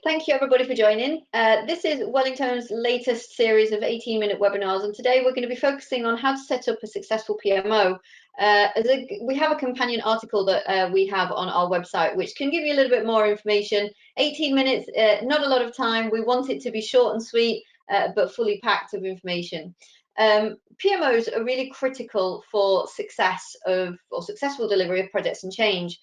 Thank you everybody for joining. This is Wellington's latest series of 18-minute webinars, and today we're going to be focusing on how to set up a successful PMO. We have a companion article that we have on our website which can give you a little bit more information. 18 minutes, not a lot of time. We want it to be short and sweet, but fully packed of information. PMOs are really critical for successful delivery of projects and change.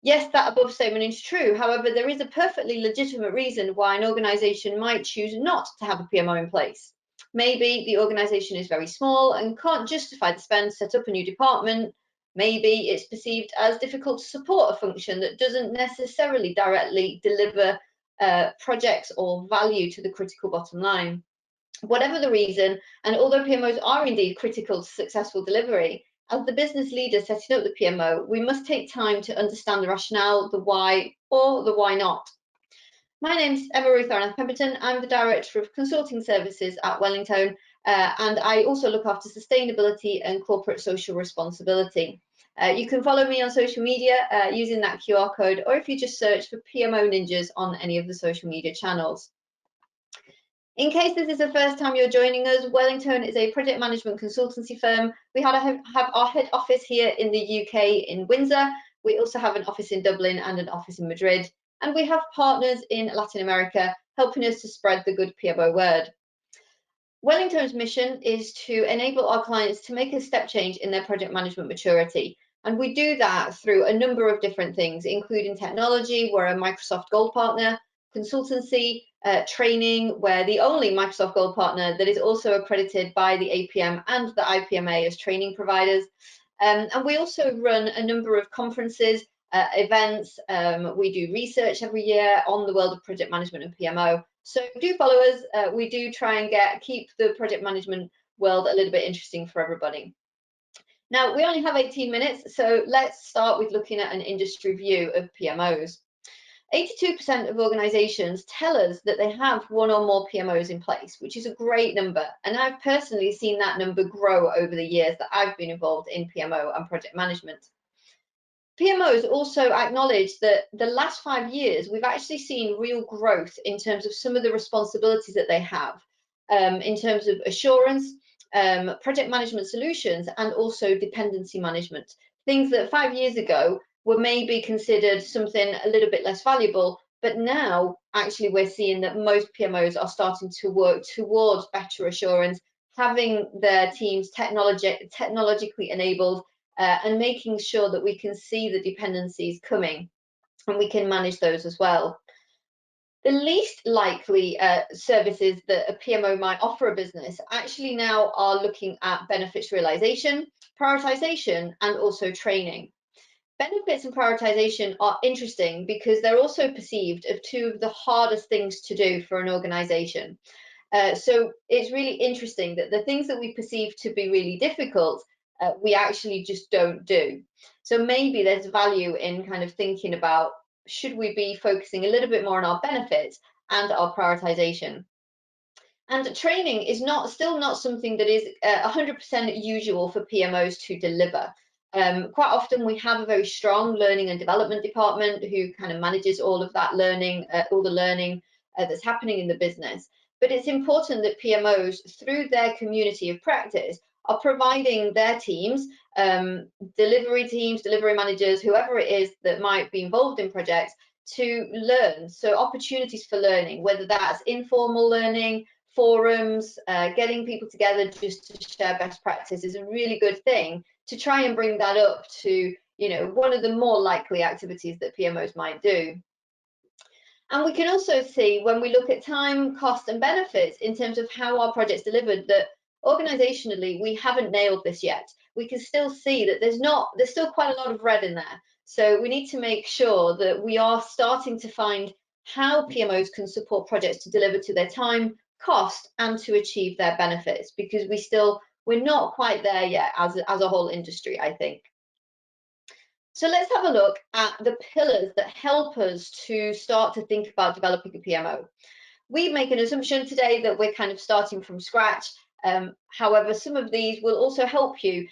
Yes, that above statement is true. However, there is a perfectly legitimate reason why an organisation might choose not to have a PMO in place. Maybe the organisation is very small and can't justify the spend to set up a new department. Maybe it's perceived as difficult to support a function that doesn't necessarily directly deliver projects or value to the critical bottom line. Whatever the reason, and although PMOs are indeed critical to successful delivery, as the business leader setting up the PMO, we must take time to understand the rationale, the why, or the why not. My name's Arnaz-Pemberton. I'm the Director of Consulting Services at Wellington, and I also look after sustainability and corporate social responsibility. You can follow me on social media using that QR code, or if you just search for PMO Ninjas on any of the social media channels. In case this is the first time you're joining us, Wellington is a project management consultancy firm. We have our head office here in the UK in Windsor. We also have an office in Dublin and an office in Madrid. And we have partners in Latin America helping us to spread the good PMO word. Wellington's mission is to enable our clients to make a step change in their project management maturity. And we do that through a number of different things, including technology. We're a Microsoft Gold partner, consultancy, training. We're the only Microsoft Gold partner that is also accredited by the APM and the IPMA as training providers. And we also run a number of conferences, events. We do research every year on the world of project management and PMO. So do follow us. We do try and keep the project management world a little bit interesting for everybody. Now, we only have 18 minutes, so let's start with looking at an industry view of PMOs. 82% of organisations tell us that they have one or more PMOs in place, which is a great number. And I've personally seen that number grow over the years that I've been involved in PMO and project management. PMOs also acknowledge that the last 5 years, we've actually seen real growth in terms of some of the responsibilities that they have, in terms of assurance, project management solutions, and also dependency management. Things that 5 years ago were maybe considered something a little bit less valuable, but now actually we're seeing that most PMOs are starting to work towards better assurance, having their teams technologically enabled, and making sure that we can see the dependencies coming and we can manage those as well. The least likely services that a PMO might offer a business actually now are looking at benefits realization, prioritization, and also training. Benefits and prioritization are interesting because they're also perceived as two of the hardest things to do for an organization. So it's really interesting that the things that we perceive to be really difficult, we actually just don't do. So maybe there's value in kind of thinking about, should we be focusing a little bit more on our benefits and our prioritization? And training is still not something that is 100% usual for PMOs to deliver. Quite often we have a very strong learning and development department who kind of manages all of that learning, all the learning that's happening in the business. But it's important that PMOs, through their community of practice, are providing their teams, delivery managers, whoever it is that might be involved in projects, to learn. So opportunities for learning, whether that's informal learning, forums, getting people together just to share best practice is a really good thing to try and bring that up to, one of the more likely activities that PMOs might do. And we can also see when we look at time, cost and benefits in terms of how our project's delivered that organisationally we haven't nailed this yet. We can still see that there's still quite a lot of red in there. So we need to make sure that we are starting to find how PMOs can support projects to deliver to their time, cost and to achieve their benefits, because we're not quite there yet as a whole industry, I think. So let's have a look at the pillars that help us to start to think about developing a PMO. We make an assumption today that we're kind of starting from scratch. However, some of these will also help you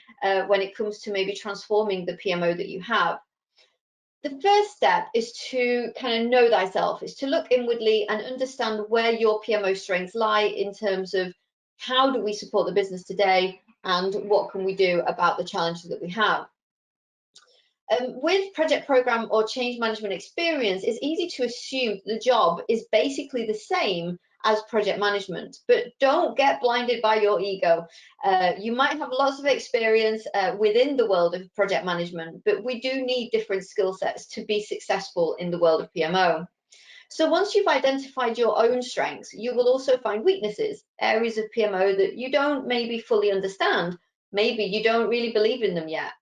when it comes to maybe transforming the PMO that you have. The first step is to kind of know thyself, is to look inwardly and understand where your PMO strengths lie in terms of how do we support the business today and what can we do about the challenges that we have. With project program or change management experience, it's easy to assume the job is basically the same as project management, but don't get blinded by your ego. You might have lots of experience within the world of project management, but we do need different skill sets to be successful in the world of PMO. So once you've identified your own strengths, you will also find weaknesses, areas of PMO that you don't maybe fully understand. Maybe you don't really believe in them yet.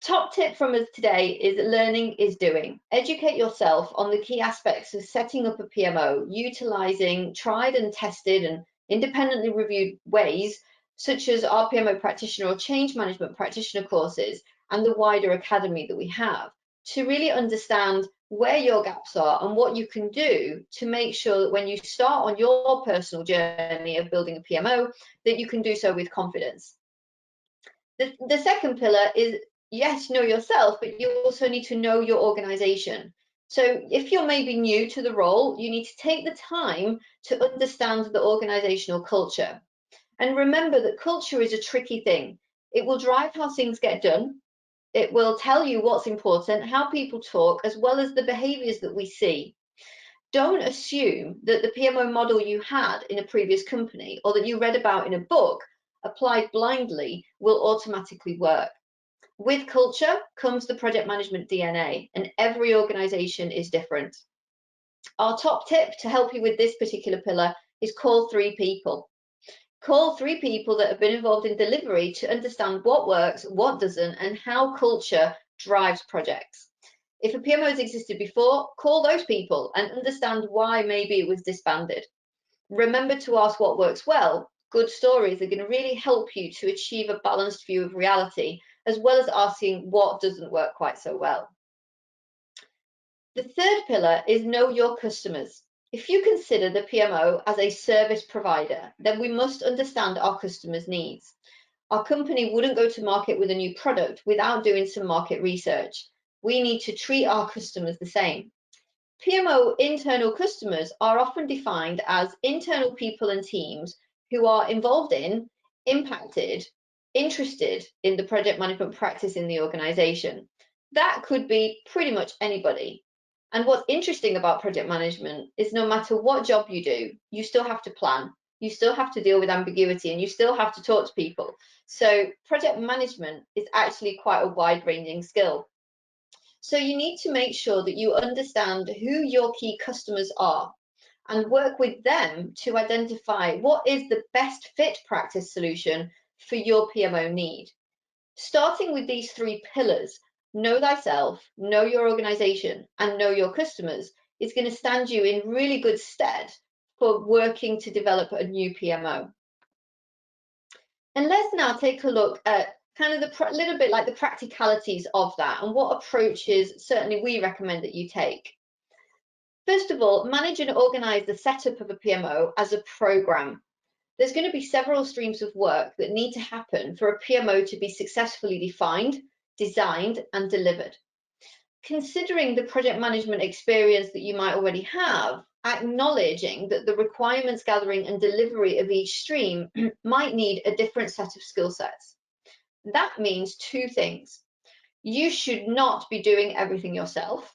Top tip from us today is learning is doing. Educate yourself on the key aspects of setting up a PMO, utilizing tried and tested and independently reviewed ways, such as our PMO practitioner or change management practitioner courses and the wider academy that we have, to really understand where your gaps are and what you can do to make sure that when you start on your personal journey of building a PMO, that you can do so with confidence. The second pillar is, yes, know yourself, but you also need to know your organization. So if you're maybe new to the role, you need to take the time to understand the organizational culture. And remember that culture is a tricky thing. It will drive how things get done. It will tell you what's important, how people talk, as well as the behaviors that we see. Don't assume that the PMO model you had in a previous company or that you read about in a book applied blindly will automatically work. With culture comes the project management DNA, and every organization is different. Our top tip to help you with this particular pillar is call 3 people. Call 3 people that have been involved in delivery to understand what works, what doesn't, and how culture drives projects. If a PMO has existed before, call those people and understand why maybe it was disbanded. Remember to ask what works well. Good stories are going to really help you to achieve a balanced view of reality, as well as asking what doesn't work quite so well. The third pillar is know your customers. If you consider the PMO as a service provider, then we must understand our customers' needs. Our company wouldn't go to market with a new product without doing some market research. We need to treat our customers the same. PMO internal customers are often defined as internal people and teams who are involved in, impacted, interested in the project management practice in the organization. That could be pretty much anybody. And what's interesting about project management is no matter what job you do, you still have to plan, you still have to deal with ambiguity, and you still have to talk to people. So project management is actually quite a wide-ranging skill. So you need to make sure that you understand who your key customers are and work with them to identify what is the best fit practice solution for your PMO need. Starting with these 3 pillars, know thyself, know your organization, and know your customers, is going to stand you in really good stead for working to develop a new PMO. And let's now take a look at kind of little bit like the practicalities of that and what approaches certainly we recommend that you take. First of all, manage and organize the setup of a PMO as a program. There's going to be several streams of work that need to happen for a PMO to be successfully defined, designed, and delivered. Considering the project management experience that you might already have, acknowledging that the requirements gathering and delivery of each stream might need a different set of skill sets. That means 2 things. You should not be doing everything yourself.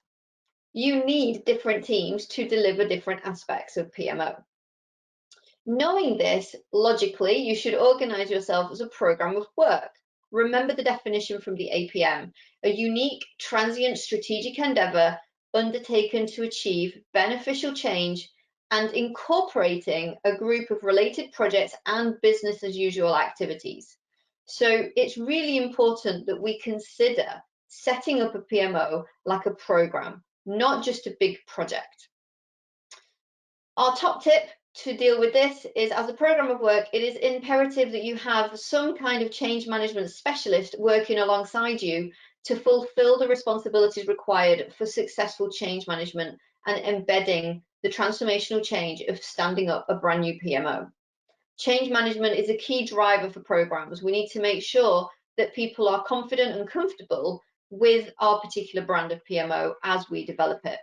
You need different teams to deliver different aspects of PMO. Knowing this, logically, you should organize yourself as a program of work. Remember the definition from the APM, a unique, transient strategic endeavor undertaken to achieve beneficial change and incorporating a group of related projects and business as usual activities. So it's really important that we consider setting up a PMO like a program, not just a big project. Our top tip to deal with this is, as a program of work, it is imperative that you have some kind of change management specialist working alongside you to fulfill the responsibilities required for successful change management and embedding the transformational change of standing up a brand new PMO. Change management is a key driver for programs. We need to make sure that people are confident and comfortable with our particular brand of PMO as we develop it.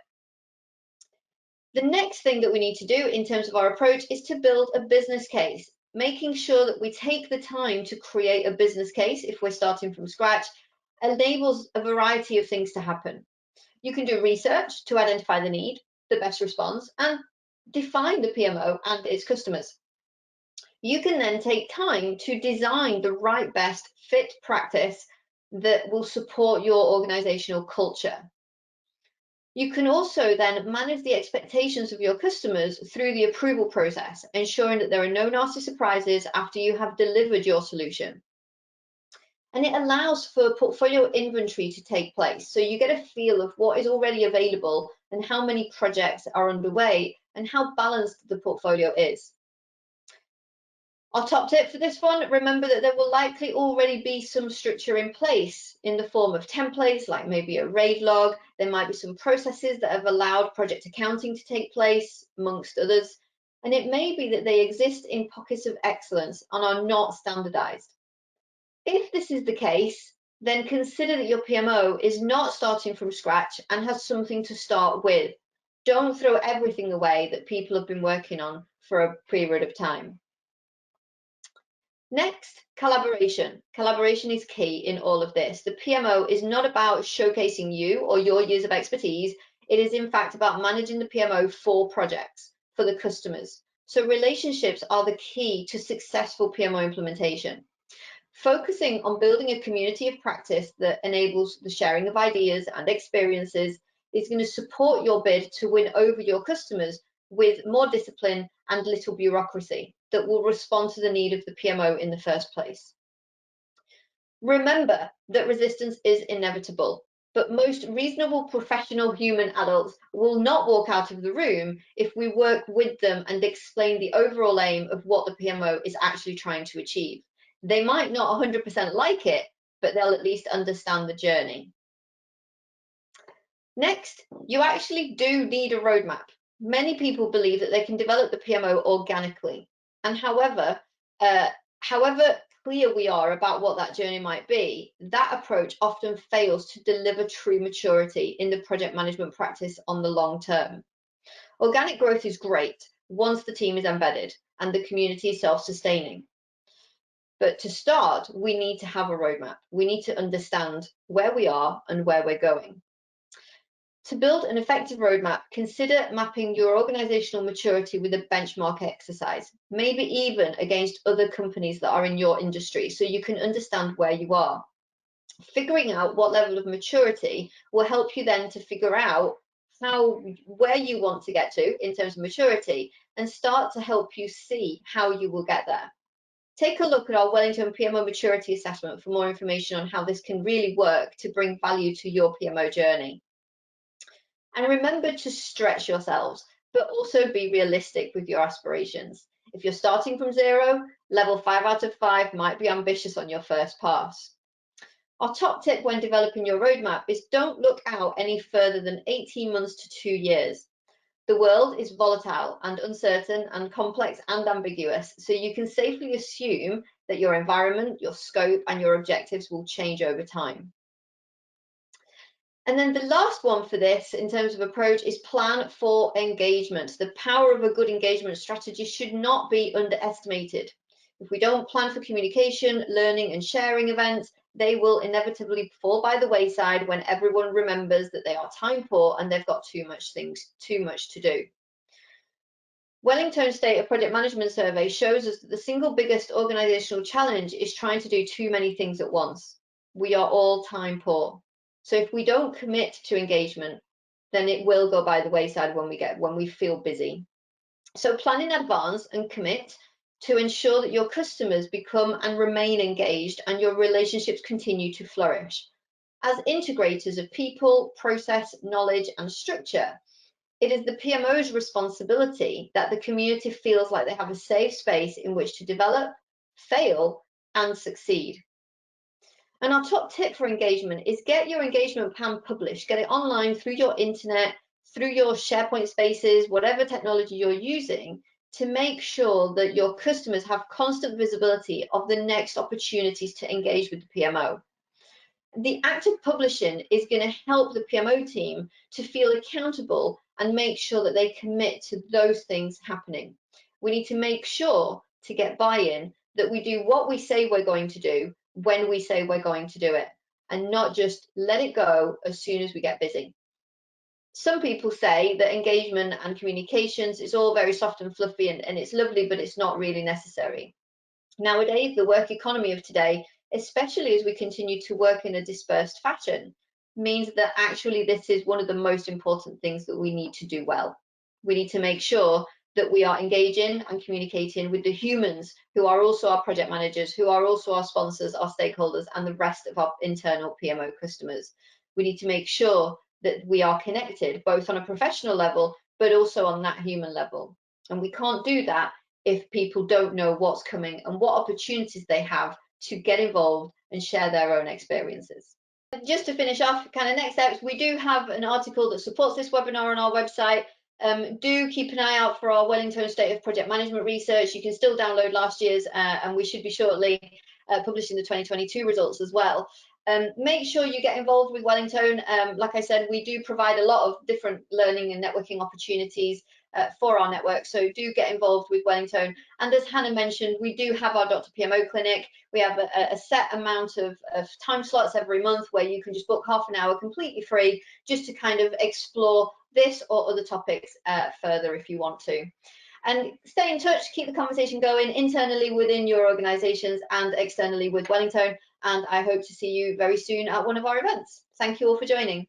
The next thing that we need to do in terms of our approach is to build a business case, making sure that we take the time to create a business case if we're starting from scratch enables a variety of things to happen. You can do research to identify the need, the best response, and define the PMO and its customers. You can then take time to design the right best fit practice that will support your organizational culture. You can also then manage the expectations of your customers through the approval process, ensuring that there are no nasty surprises after you have delivered your solution. And it allows for portfolio inventory to take place. So you get a feel of what is already available and how many projects are underway and how balanced the portfolio is. Our top tip for this one, remember that there will likely already be some structure in place in the form of templates, like maybe a RAID log. There might be some processes that have allowed project accounting to take place, amongst others. And it may be that they exist in pockets of excellence and are not standardized. If this is the case, then consider that your PMO is not starting from scratch and has something to start with. Don't throw everything away that people have been working on for a period of time. Next, collaboration. Collaboration is key in all of this. The PMO is not about showcasing you or your years of expertise. It is in fact about managing the PMO for projects, for the customers. So relationships are the key to successful PMO implementation. Focusing on building a community of practice that enables the sharing of ideas and experiences is going to support your bid to win over your customers with more discipline and little bureaucracy that will respond to the need of the PMO in the first place. Remember that resistance is inevitable, but most reasonable professional human adults will not walk out of the room if we work with them and explain the overall aim of what the PMO is actually trying to achieve. They might not 100% like it, but they'll at least understand the journey. Next, you actually do need a roadmap. Many people believe that they can develop the PMO organically. And however clear we are about what that journey might be, that approach often fails to deliver true maturity in the project management practice on the long term. Organic growth is great once the team is embedded and the community is self-sustaining. But to start, we need to have a roadmap. We need to understand where we are and where we're going. To build an effective roadmap, consider mapping your organizational maturity with a benchmark exercise, maybe even against other companies that are in your industry, so you can understand where you are. Figuring out what level of maturity will help you then to figure out where you want to get to in terms of maturity and start to help you see how you will get there. Take a look at our Wellington PMO maturity assessment for more information on how this can really work to bring value to your PMO journey. And remember to stretch yourselves, but also be realistic with your aspirations. If you're starting from 0, level 5 out of 5 might be ambitious on your first pass. Our top tip when developing your roadmap is don't look out any further than 18 months to 2 years. The world is volatile and uncertain and complex and ambiguous, so you can safely assume that your environment, your scope, and your objectives will change over time. And then the last one for this in terms of approach is plan for engagement. The power of a good engagement strategy should not be underestimated. If we don't plan for communication, learning, and sharing events, they will inevitably fall by the wayside when everyone remembers that they are time poor and they've got too much to do. Wellington State of Project Management Survey shows us that the single biggest organizational challenge is trying to do too many things at once. We are all time poor. So if we don't commit to engagement, then it will go by the wayside when we feel busy. So plan in advance and commit to ensure that your customers become and remain engaged and your relationships continue to flourish. As integrators of people, process, knowledge, and structure, it is the PMO's responsibility that the community feels like they have a safe space in which to develop, fail, and succeed. And our top tip for engagement is get your engagement plan published, get it online through your internet, through your SharePoint spaces, whatever technology you're using, to make sure that your customers have constant visibility of the next opportunities to engage with the PMO. The act of publishing is going to help the PMO team to feel accountable and make sure that they commit to those things happening. We need to make sure to get buy-in that we do what we say we're going to do when we say we're going to do it, and not just let it go as soon as we get busy. Some people say that engagement and communications is all very soft and fluffy, and it's lovely, but it's not really necessary. Nowadays, the work economy of today, especially as we continue to work in a dispersed fashion, means that actually this is one of the most important things that we need to do well. We need to make sure that we are engaging and communicating with the humans who are also our project managers, who are also our sponsors, our stakeholders, and the rest of our internal PMO customers. We need to make sure that we are connected, both on a professional level, but also on that human level. And we can't do that if people don't know what's coming and what opportunities they have to get involved and share their own experiences. Just to finish off, kind of next steps, we do have an article that supports this webinar on our website. Do keep an eye out for our Wellington State of Project Management research. You can still download last year's, and we should be shortly publishing the 2022 results as well. Make sure you get involved with Wellington. Like I said, we do provide a lot of different learning and networking opportunities for our network, so do get involved with Wellington. And as Hannah mentioned, we do have our Dr. PMO clinic. We have a set amount of time slots every month where you can just book half an hour completely free, just to kind of explore this or other topics further if you want to. And stay in touch, keep the conversation going internally within your organizations and externally with Wellington. And I hope to see you very soon at one of our events. Thank you all for joining.